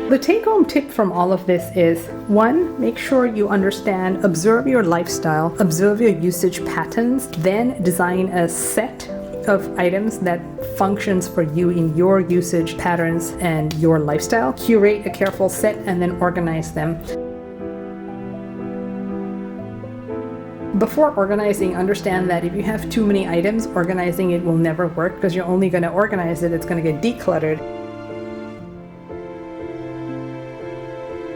The take-home tip from all of this is, one, make sure you understand, observe your lifestyle, observe your usage patterns, then design a set of items that functions for you in your usage patterns and your lifestyle. Curate a careful set and then organize them. Before organizing, understand that if you have too many items, organizing it will never work because you're only going to organize it, it's going to get decluttered.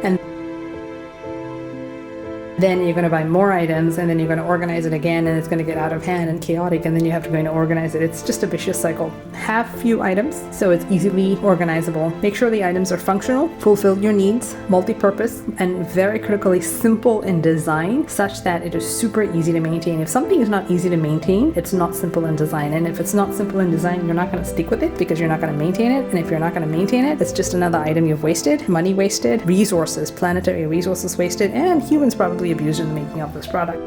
And then you're going to buy more items, and then you're going to organize it again, and it's going to get out of hand and chaotic, and then you have to go in and organize it. It's just a vicious cycle. Have few items so it's easily organizable. Make sure the items are functional, fulfill your needs, multi-purpose, and very critically simple in design such that it is super easy to maintain. If something is not easy to maintain, it's not simple in design. And if it's not simple in design, you're not going to stick with it because you're not going to maintain it. And if you're not going to maintain it, it's just another item you've wasted, money wasted, resources, planetary resources wasted, and humans probably abused in the making of this product.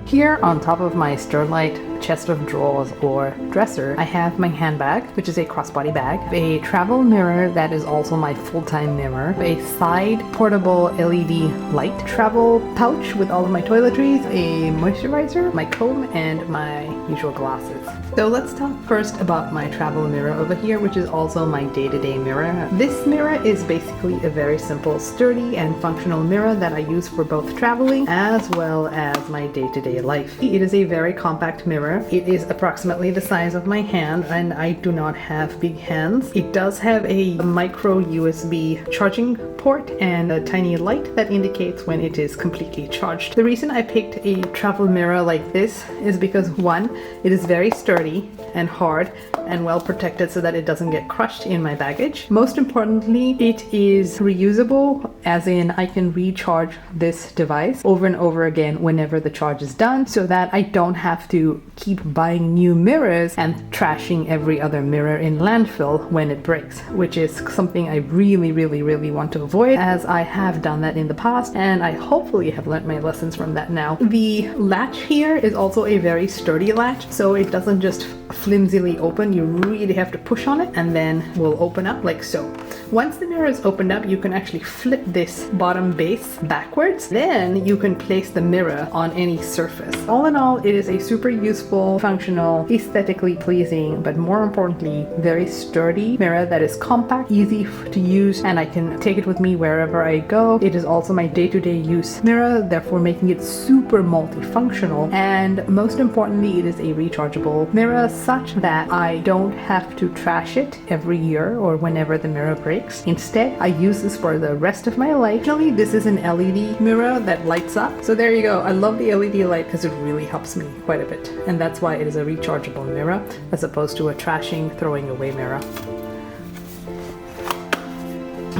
Here on top of my Sterlite chest of drawers or dresser, I have my handbag, which is a crossbody bag, a travel mirror that is also my full-time mirror, a side portable LED light, travel pouch with all of my toiletries, a moisturizer, my comb, and my usual glasses. So let's talk first about my travel mirror over here, which is also my day-to-day mirror. This mirror is basically a very simple, sturdy, and functional mirror that I use for both traveling as well as my day-to-day life. It is a very compact mirror. It is approximately the size of my hand, and I do not have big hands. It does have a micro USB charging port and a tiny light that indicates when it is completely charged. The reason I picked a travel mirror like this is because, one, it is very sturdy and hard and well protected so that it doesn't get crushed in my baggage. Most importantly, it is reusable, as in I can recharge this device over and over again whenever the charge is done, so that I don't have to keep buying new mirrors and trashing every other mirror in landfill when it breaks, which is something I really want to avoid, as I have done that in the past and I hopefully have learned my lessons from that now. The latch here is also a very sturdy latch, so it doesn't just flimsily open. You really have to push on it and then will open up like so. Once the mirror is opened up, you can actually flip this bottom base backwards. Then you can place the mirror on any surface. All in all, it is a super useful, functional, aesthetically pleasing, but more importantly, very sturdy mirror that is compact, easy to use, and I can take it with me wherever I go. It is also my day-to-day use mirror, therefore making it super multifunctional. And most importantly, it is a rechargeable mirror such that I don't have to trash it every year or whenever the mirror breaks. Instead, I use this for the rest of my life. Actually, this is an LED mirror that lights up. So there you go. I love the LED light because it really helps me quite a bit. And that's why it is a rechargeable mirror as opposed to a trashing, throwing away mirror.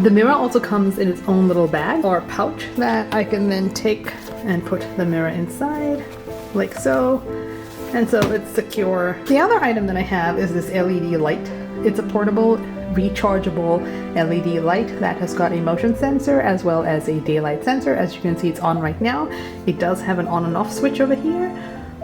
The mirror also comes in its own little bag or pouch that I can then take and put the mirror inside like so. And so it's secure. The other item that I have is this LED light. It's a portable, rechargeable LED light that has got a motion sensor as well as a daylight sensor. As you can see, it's on right now. It does have an on and off switch over here.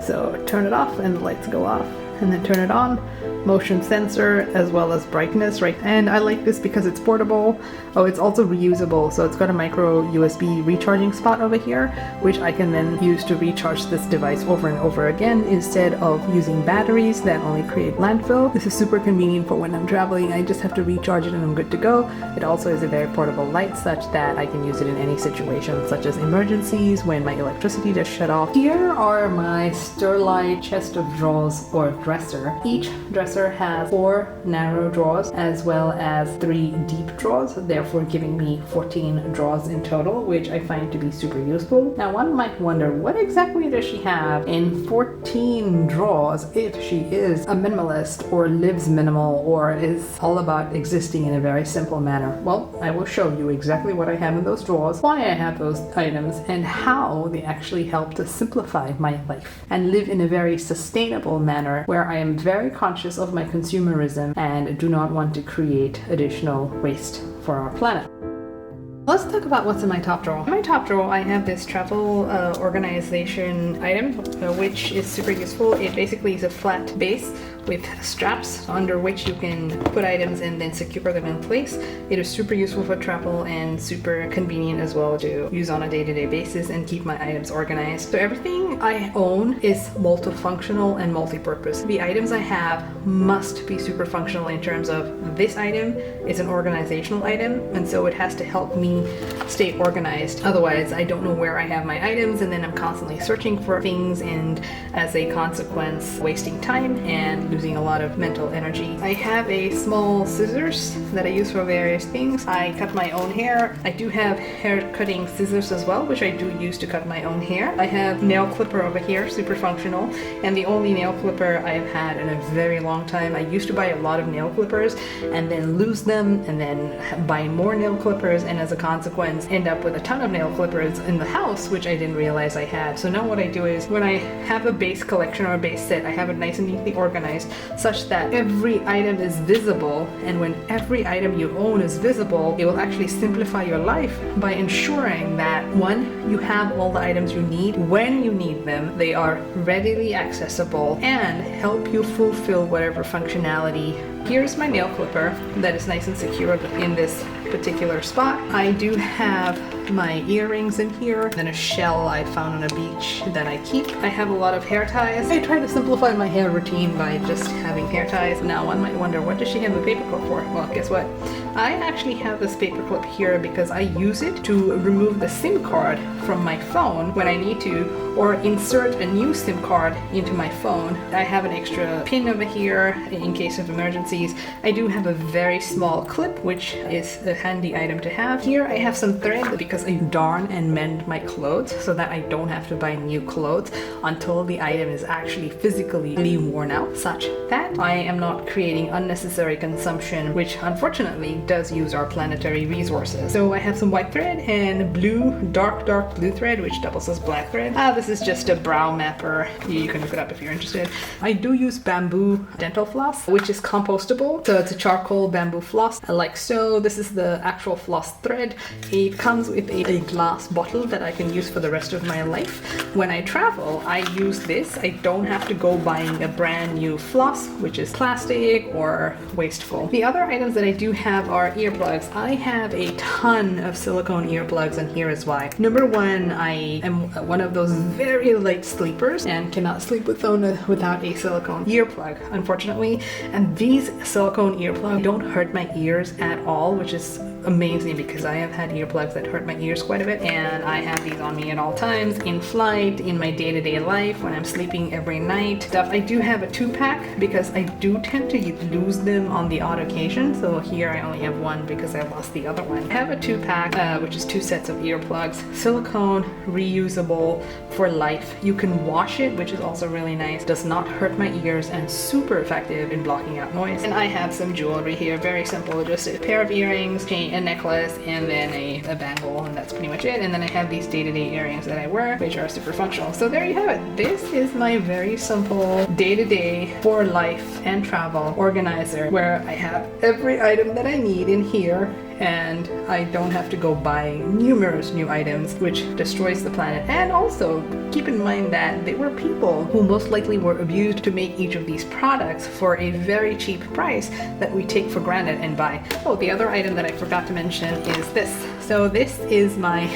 So turn it off and the lights go off, and then turn it on. Motion sensor as well as brightness, right? And I like this because it's portable. Oh, it's also reusable, so it's got a micro USB recharging spot over here, which I can then use to recharge this device over and over again instead of using batteries that only create landfill. This is super convenient for when I'm traveling. I just have to recharge it and I'm good to go. It also is a very portable light such that I can use it in any situation, such as emergencies when my electricity just shut off. Here are my Sterlite chest of drawers or dresser. Each dresser has 4 narrow drawers as well as 3 deep drawers, therefore giving me 14 drawers in total, which I find to be super useful. Now one might wonder, what exactly does she have in 14 drawers if she is a minimalist or lives minimal or is all about existing in a very simple manner? Well, I will show you exactly what I have in those drawers, why I have those items, and how they actually help to simplify my life and live in a very sustainable manner where I am very conscious of my consumerism and do not want to create additional waste for our planet. Let's talk about what's in my top drawer. In my top drawer, I have this travel organization item, which is super useful. It basically is a flat base with straps under which you can put items and then secure them in place. It is super useful for travel and super convenient as well to use on a day-to-day basis and keep my items organized. So everything I own is multifunctional and multi-purpose. The items I have must be super functional in terms of this item is an organizational item, and so it has to help me stay organized. Otherwise, I don't know where I have my items, and then I'm constantly searching for things, and as a consequence, wasting time and losing a lot of mental energy. I have a small scissors that I use for various things. I cut my own hair. I do have hair cutting scissors as well, which I do use to cut my own hair. I have nail clipper over here, super functional, and the only nail clipper I have had in a very long time. I used to buy a lot of nail clippers and then lose them and then buy more nail clippers, and as a consequence end up with a ton of nail clippers in the house, which I didn't realize I had. So now what I do is when I have a base collection or a base set, I have it nice and neatly organized such that every item is visible, and when every item you own is visible, it will actually simplify your life by ensuring that one, you have all the items you need when you need them, they are readily accessible, and help you fulfill whatever functionality. Here's my nail clipper that is nice and secure in this particular spot. I do have my earrings in here, then a shell I found on a beach that I keep. I have a lot of hair ties. I try to simplify my hair routine by just having hair ties. Now one might wonder, what does she have a paperclip for? Well, guess what? I actually have this paperclip here because I use it to remove the SIM card from my phone when I need to, or insert a new SIM card into my phone. I have an extra pin over here in case of emergencies. I do have a very small clip, which is a handy item to have. Here I have some thread because I darn and mend my clothes so that I don't have to buy new clothes until the item is actually physically worn out, such that I am not creating unnecessary consumption, which unfortunately does use our planetary resources. So I have some white thread and blue, dark blue thread, which doubles as black thread. This is just a brow mapper. You can look it up if you're interested. I do use bamboo dental floss, which is compostable. So it's a charcoal bamboo floss, like so. This is the actual floss thread. It comes with a glass bottle that I can use for the rest of my life. When I travel, I use this. I don't have to go buying a brand new floss, which is plastic or wasteful. The other items that I do have are earplugs. I have a ton of silicone earplugs, and here is why. Number one, I am one of those very light sleepers and cannot sleep without a silicone earplug, unfortunately. And these silicone earplugs don't hurt my ears at all, which is amazing because I have had earplugs that hurt my ears quite a bit, and I have these on me at all times, in flight, in my day-to-day life, when I'm sleeping every night. I do have a 2-pack because I do tend to lose them on the odd occasion. So here I only have one because I lost the other one. I have a 2-pack, which is 2 sets of earplugs, silicone, reusable for life. You can wash it, which is also really nice, does not hurt my ears, and super effective in blocking out noise. And I have some jewelry here, very simple, just a pair of earrings, a necklace, and then a bangle, and that's pretty much it. And then I have these day-to-day earrings that I wear, which are super functional. So there you have it. This is my very simple day-to-day for life and travel organizer, where I have every item that I need in here, and I don't have to go buy numerous new items, which destroys the planet. And also keep in mind that there were people who most likely were abused to make each of these products for a very cheap price that we take for granted and buy. Oh, the other item that I forgot to mention is this. So this is my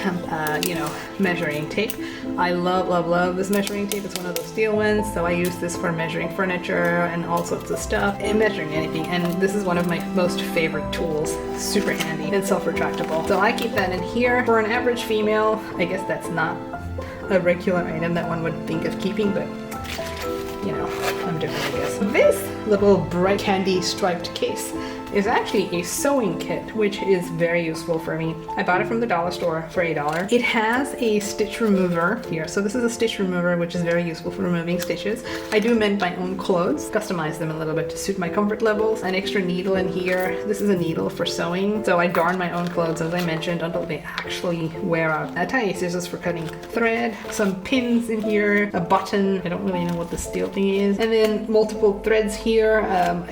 measuring tape. I love this measuring tape. It's one of those steel ones, so I use this for measuring furniture and all sorts of stuff and measuring anything. And this is one of my most favorite tools. Super handy and self-retractable. So I keep that in here. For an average female, I guess that's not a regular item that one would think of keeping, but you know, I'm different, I guess. This little bright candy striped case is actually a sewing kit, which is very useful for me. I bought it from the dollar store for $1. It has a stitch remover here. So this is a stitch remover, which is very useful for removing stitches. I do mend my own clothes, customize them a little bit to suit my comfort levels. An extra needle in here. This is a needle for sewing. So I darn my own clothes, as I mentioned, until they actually wear out. Tiny scissors for cutting thread, some pins in here, a button. I don't really know what the steel thing is. And then multiple threads here.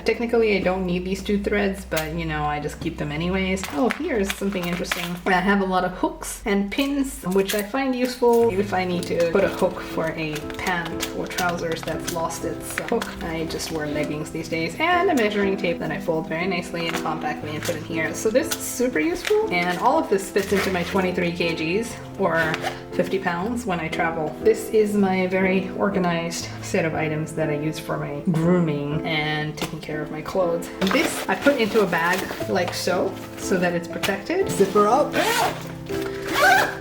Technically, I don't need these 2 threads. threads, but you know, I just keep them anyways. Oh, here's something interesting. I have a lot of hooks and pins, which I find useful if I need to put a hook for a pant or trousers that's lost its hook. I just wear leggings these days, and a measuring tape that I fold very nicely and compactly and put in here. So this is super useful, and all of this fits into my 23 kgs or 50 pounds when I travel. This is my very organized set of items that I use for my grooming and taking care of my clothes. This I put into a bag like so that it's protected. Zipper up.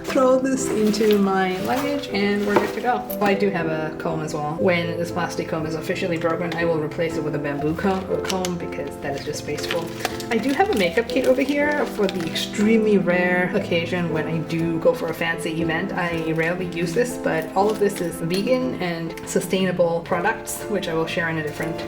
Throw this into my luggage and we're good to go. Oh, I do have a comb as well. When this plastic comb is officially broken, I will replace it with a bamboo comb because that is just wasteful. I do have a makeup kit over here for the extremely rare occasion when I do go for a fancy event. I rarely use this, but all of this is vegan and sustainable products, which I will share in a different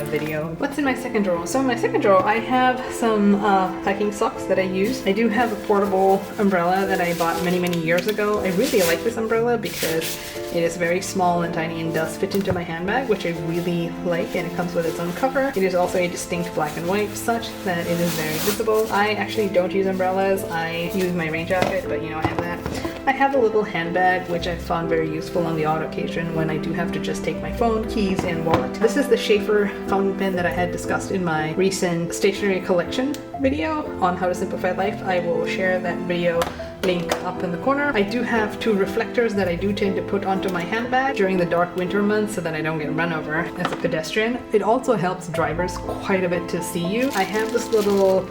video. What's in my second drawer? So in my second drawer, I have some hiking socks that I use. I do have a portable umbrella that I bought many years ago. I really like this umbrella because it is very small and tiny and does fit into my handbag, which I really like, and it comes with its own cover. It is also a distinct black and white such that it is very visible. I actually don't use umbrellas. I use my rain jacket, but you know, I have that. I have a little handbag which I found very useful on the odd occasion when I do have to just take my phone, keys, and wallet. This is the Schaefer fountain pen that I had discussed in my recent stationery collection video on how to simplify life. I will share that video link up in the corner. I do have two reflectors that I do tend to put onto my handbag during the dark winter months so that I don't get run over as a pedestrian. It also helps drivers quite a bit to see you. I have this little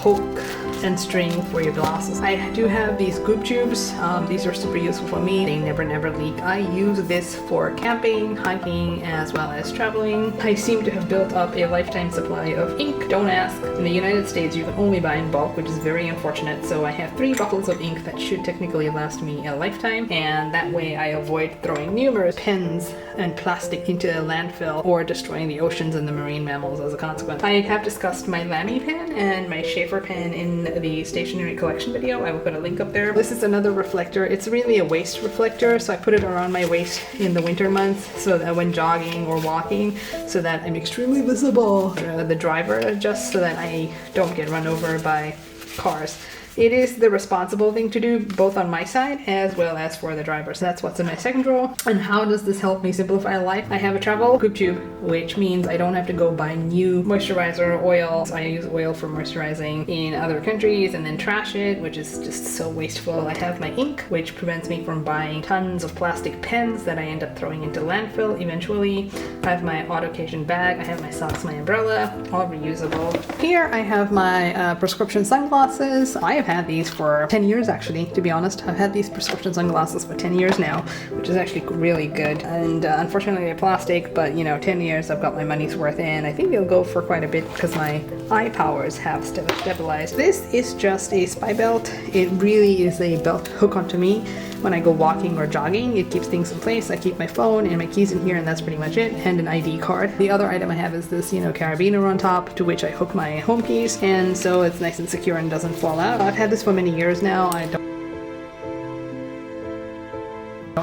hook and string for your glasses. I do have these goop tubes. These are super useful for me. They never leak. I use this for camping, hiking, as well as traveling. I seem to have built up a lifetime supply of ink. Don't ask. In the United States, you can only buy in bulk, which is very unfortunate. So I have 3 bottles of ink that should technically last me a lifetime, and that way I avoid throwing numerous pens and plastic into a landfill or destroying the oceans and the marine mammals as a consequence. I have discussed my Lamy pen and my Schaefer pen in the stationery collection video. I will put a link up there. This is another reflector. It's really a waist reflector, so I put it around my waist in the winter months so that when jogging or walking, so that I'm extremely visible. The driver, just so that I don't get run over by cars. It is the responsible thing to do, both on my side as well as for the driver. So that's what's in my second drawer. And how does this help me simplify life? I have a travel goop tube, which means I don't have to go buy new moisturizer oil. So I use oil for moisturizing in other countries and then trash it, which is just so wasteful. I have my ink, which prevents me from buying tons of plastic pens that I end up throwing into landfill eventually. I have my odd occasion bag. I have my socks, my umbrella, all reusable. Here I have my prescription sunglasses. I have had these for 10 years actually, to be honest. I've had these prescription sunglasses for 10 years now, which is actually really good. And unfortunately they're plastic, but you know, 10 years I've got my money's worth in. I think they'll go for quite a bit because my eye powers have stabilized. This is just a spy belt. It really is a belt hook onto me. When I go walking or jogging, it keeps things in place. I keep my phone and my keys in here, and that's pretty much it, and an ID card. The other item I have is this, you know, carabiner on top, to which I hook my home keys, and so it's nice and secure and doesn't fall out. I've had this for many years now. I don't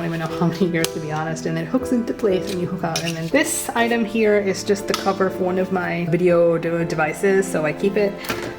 even know how many years, to be honest, and it hooks into place and you hook out. And then this item here is just the cover for one of my video devices, so I keep it.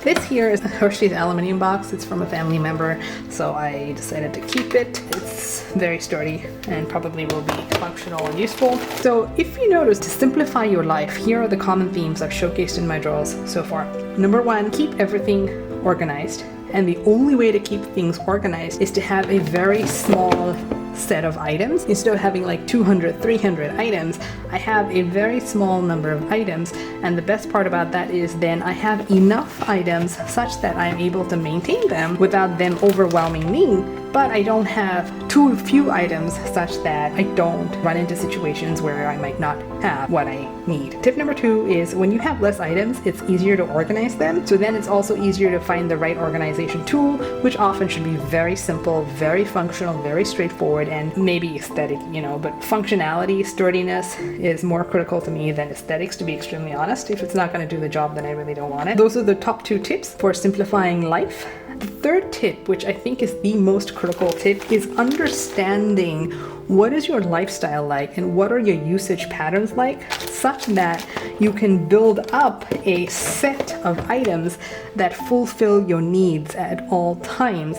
This here is a Hershey's aluminum box. It's from a family member, so I decided to keep it. It's very sturdy and probably will be functional and useful. So if you notice, to simplify your life, here are the common themes I've showcased in my drawers so far. Number 1, keep everything organized. And the only way to keep things organized is to have a very small set of items. Instead of having like 200, 300 items, I have a very small number of items, and the best part about that is then I have enough items such that I'm able to maintain them without them overwhelming me, but I don't have too few items such that I don't run into situations where I might not have what I need. Tip number 2 is when you have less items, it's easier to organize them. So then it's also easier to find the right organization tool, which often should be very simple, very functional, very straightforward, and maybe aesthetic, you know, but functionality, sturdiness is more critical to me than aesthetics, to be extremely honest. If it's not going to do the job, then I really don't want it. Those are the top 2 tips for simplifying life. The third tip, which I think is the most critical tip, is under understanding what is your lifestyle like and what are your usage patterns like, such that you can build up a set of items that fulfill your needs at all times,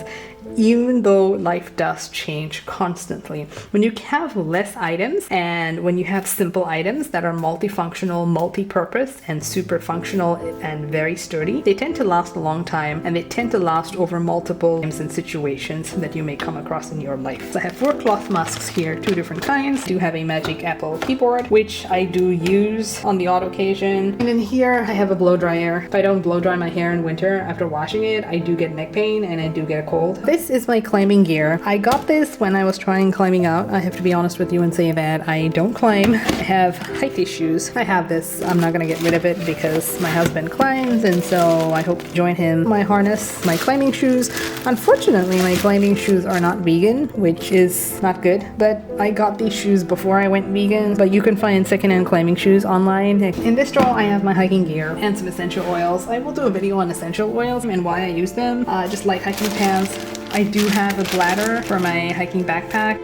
even though life does change constantly. When you have less items and when you have simple items that are multifunctional, multi-purpose, and super functional and very sturdy, they tend to last a long time, and they tend to last over multiple times and situations that you may come across in your life. So I have 4 cloth masks here, 2 different kinds. I do have a Magic Apple keyboard, which I do use on the odd occasion. And in here I have a blow dryer. If I don't blow dry my hair in winter after washing it, I do get neck pain and I do get a cold. This is my climbing gear. I got this when I was trying climbing out. I have to be honest with you and say that I don't climb. I have height issues. I have this. I'm not gonna get rid of it because my husband climbs, and so I hope to join him. My harness, my climbing shoes. Unfortunately, my climbing shoes are not vegan, which is not good, but I got these shoes before I went vegan, but you can find secondhand climbing shoes online. In this drawer, I have my hiking gear and some essential oils. I will do a video on essential oils and why I use them. Just light hiking pants. I do have a bladder for my hiking backpack.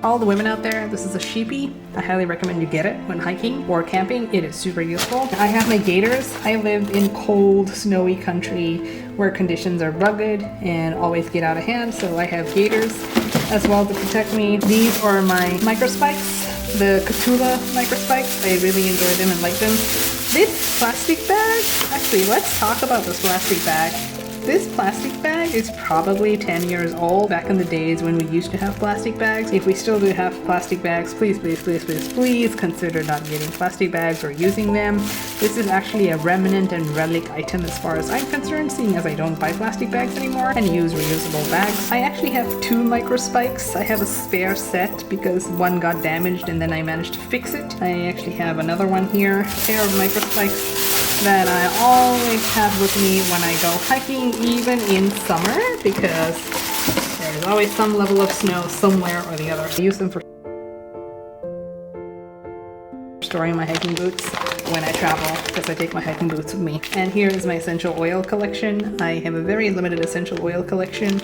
All the women out there, this is a sheepy. I highly recommend you get it when hiking or camping. It is super useful. I have my gaiters. I live in cold, snowy country where conditions are rugged and always get out of hand, so I have gaiters as well to protect me. These are my microspikes. The Cthulhu microspikes. I really enjoy them and like them. This plastic bag, actually let's talk about this plastic bag. This plastic bag is probably 10 years old, back in the days when we used to have plastic bags. If we still do have plastic bags, please consider not getting plastic bags or using them. This is actually a remnant and relic item as far as I'm concerned, seeing as I don't buy plastic bags anymore and use reusable bags. I actually have 2 micro spikes. I have a spare set because one got damaged and then I managed to fix it. I actually have another one here, a pair of micro spikes that I always have with me when I go hiking, even in summer, because there's always some level of snow somewhere or the other. I use them for storing my hiking boots when I travel, because I take my hiking boots with me. And here is my essential oil collection. I have a very limited essential oil collection.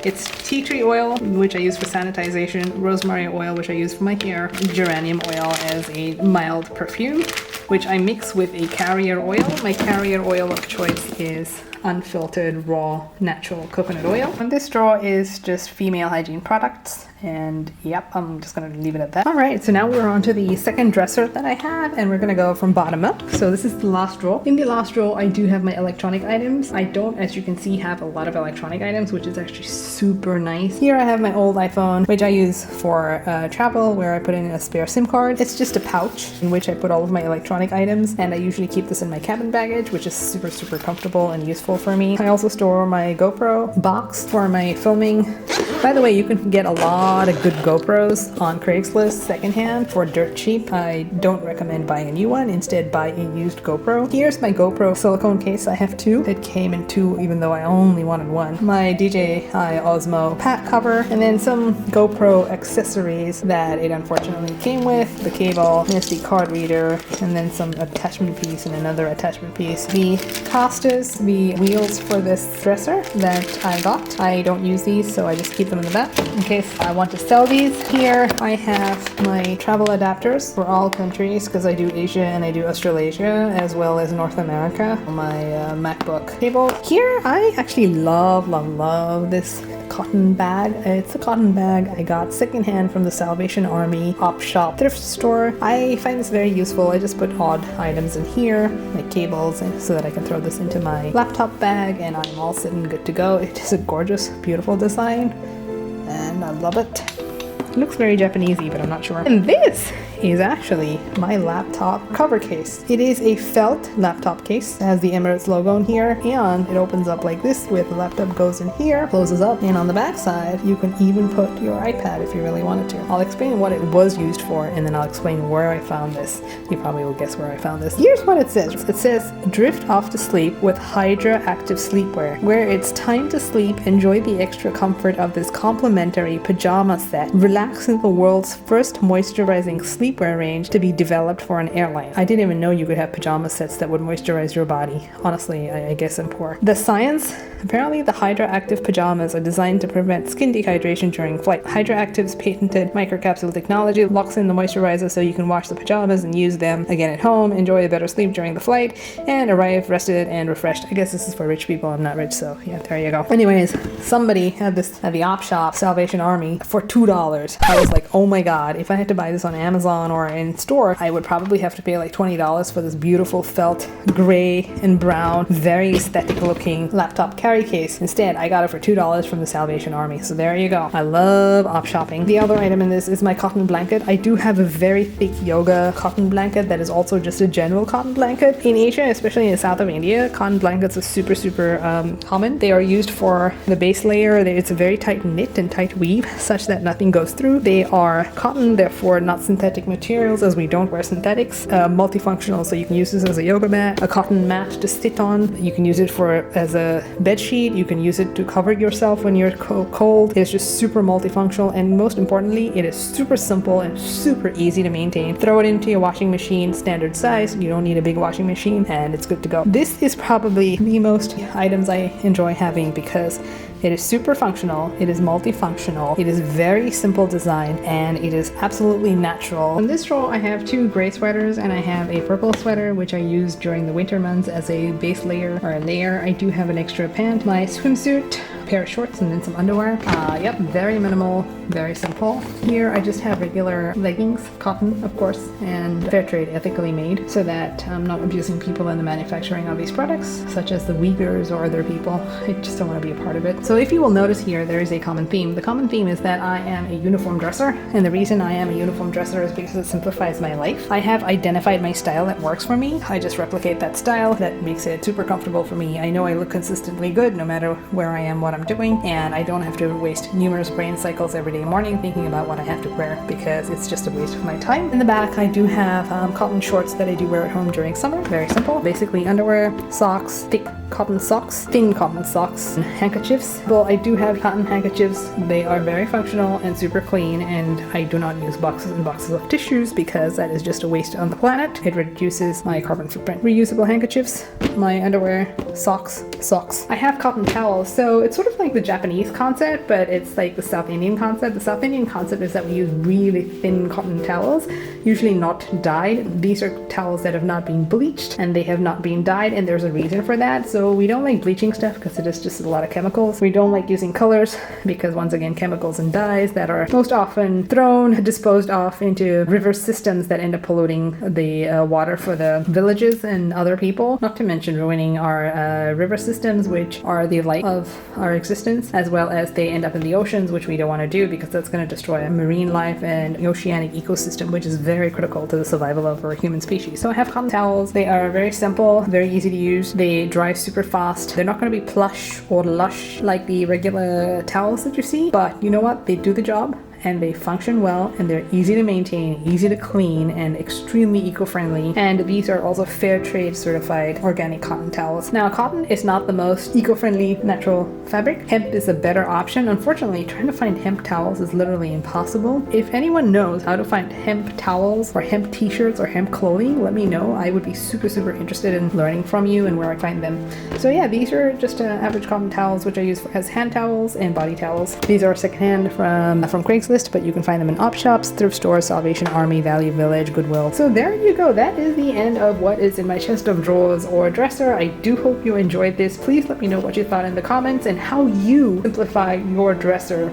It's tea tree oil, which I use for sanitization, rosemary oil, which I use for my hair, geranium oil as a mild perfume, which I mix with a carrier oil. My carrier oil of choice is unfiltered, raw, natural coconut oil. And this drawer is just female hygiene products. And yep, I'm just gonna leave it at that. All right, so now we're on to the second dresser that I have, and we're gonna go from bottom up. So this is the last drawer. In the last drawer, I do have my electronic items. I don't, as you can see, have a lot of electronic items, which is actually super nice. Here I have my old iPhone, which I use for travel, where I put in a spare SIM card. It's just a pouch in which I put all of my electronic items, and I usually keep this in my cabin baggage, which is super comfortable and useful for me. I also store my GoPro box for my filming. By the way, you can get a lot of good GoPros on Craigslist secondhand for dirt cheap. I don't recommend buying a new one. Instead, buy a used GoPro. Here's my GoPro silicone case. I have 2. It came in 2, even though I only wanted 1. My DJI Osmo pack cover, and then some GoPro accessories that it unfortunately came with. The cable, SD card reader, and then some attachment piece and another attachment piece. The casters, the wheels for this dresser that I got. I don't use these, so I just keep them in the back in case I want to sell these. Here I have my travel adapters for all countries, because I do Asia and I do Australasia as well as North America. My MacBook cable. Here I actually love this cotton bag. It's a cotton bag I got secondhand from the Salvation Army op shop thrift store. I find this very useful. I just put odd items in here, like cables, so that I can throw this into my laptop bag and I'm all set and good to go. It is a gorgeous, beautiful design and I love it. It looks very Japanesey, but I'm not sure. And this is actually my laptop cover case. It is a felt laptop case. It has the Emirates logo in here, and it opens up like this, with the laptop goes in here, closes up, and on the back side you can even put your iPad if you really wanted to. I'll explain what it was used for, and then I'll explain where I found this. You probably will guess where I found this. Here's what it says. It says, drift off to sleep with Hydra Active Sleepwear. Where it's time to sleep, enjoy the extra comfort of this complimentary pajama set. Relax in the world's first moisturizing sleep sleepwear range to be developed for an airline. I didn't even know you could have pajama sets that would moisturize your body. Honestly, I guess I'm poor. The science: apparently the Hydra-Active pajamas are designed to prevent skin dehydration during flight. Hydra-Active's patented microcapsule technology locks in the moisturizer so you can wash the pajamas and use them again at home, enjoy a better sleep during the flight, and arrive rested and refreshed. I guess this is for rich people. I'm not rich, so yeah, there you go. Anyways, somebody had this at the op shop, Salvation Army, for $2. I was like, oh my god, if I had to buy this on Amazon or in store, I would probably have to pay like $20 for this beautiful felt gray and brown, very aesthetic looking laptop carry case. Instead, I got it for $2 from the Salvation Army. So there you go. I love op shopping. The other item in this is my cotton blanket. I do have a very thick yoga cotton blanket that is also just a general cotton blanket. In Asia, especially in the south of India, cotton blankets are super common. They are used for the base layer. It's a very tight knit and tight weave such that nothing goes through. They are cotton, therefore not synthetic materials, as we don't wear synthetics. Multifunctional, so you can use this as a yoga mat, a cotton mat to sit on. You can use it as a bed sheet. You can use it to cover yourself when you're cold. It's just super multifunctional, and most importantly, it is super simple and super easy to maintain. Throw it into your washing machine, standard size. You don't need a big washing machine, and it's good to go. This is probably the most items I enjoy having because it is super functional, it is multifunctional, it is very simple design, and it is absolutely natural. In this roll, I have two gray sweaters and I have a purple sweater, which I use during the winter months as a base layer or a layer. I do have an extra pant, my swimsuit, a pair of shorts, and then some underwear. Yep, very minimal, very simple. Here I just have regular leggings, cotton of course, and fair trade, ethically made, so that I'm not abusing people in the manufacturing of these products, such as the Uyghurs or other people. I just don't want to be a part of it. So if you will notice here, there is a common theme. The common theme is that I am a uniform dresser, and the reason I am a uniform dresser is because it simplifies my life. I have identified my style that works for me. I just replicate that style. That makes it super comfortable for me. I know I look consistently good no matter where I am, what I'm doing, and I don't have to waste numerous brain cycles every day morning thinking about what I have to wear because it's just a waste of my time. In the back, I do have cotton shorts that I do wear at home during summer. Very simple. Basically underwear, socks, thick cotton socks, thin cotton socks, and handkerchiefs. Well, I do have cotton handkerchiefs. They are very functional and super clean, and I do not use boxes and boxes of tissues because that is just a waste on the planet. It reduces my carbon footprint. Reusable handkerchiefs, my underwear, socks. I have cotton towels, so it's sort of like the Japanese concept, but it's like the South Indian concept. The South Indian concept is that we use really thin cotton towels, usually not dyed. These are towels that have not been bleached and they have not been dyed, and there's a reason for that. So we don't like bleaching stuff because it is just a lot of chemicals. We don't like using colors because, once again, chemicals and dyes that are most often disposed off into river systems that end up polluting the water for the villages and other people, not to mention ruining our river systems, which are the life of our existence, as well as they end up in the oceans, which we don't want to do because that's going to destroy marine life and the oceanic ecosystem, which is very critical to the survival of our human species. So I have cotton towels. They are very simple, very easy to use. They dry super fast. They're not going to be plush or lush like the regular towels that you see, but you know what? They do the job. And they function well, and they're easy to maintain, easy to clean, and extremely eco-friendly. And these are also fair trade certified organic cotton towels. Now, cotton is not the most eco-friendly natural fabric. Hemp is a better option. Unfortunately, trying to find hemp towels is literally impossible. If anyone knows how to find hemp towels or hemp t-shirts or hemp clothing, let me know. I would be super interested in learning from you and where I find them. So yeah, these are just average cotton towels, which I use as hand towels and body towels. These are secondhand from Craigslist, but you can find them in op shops, thrift stores, Salvation Army, Value Village, Goodwill. So there you go. That is the end of what is in my chest of drawers or dresser. I do hope you enjoyed this. Please let me know what you thought in the comments and how you simplify your dresser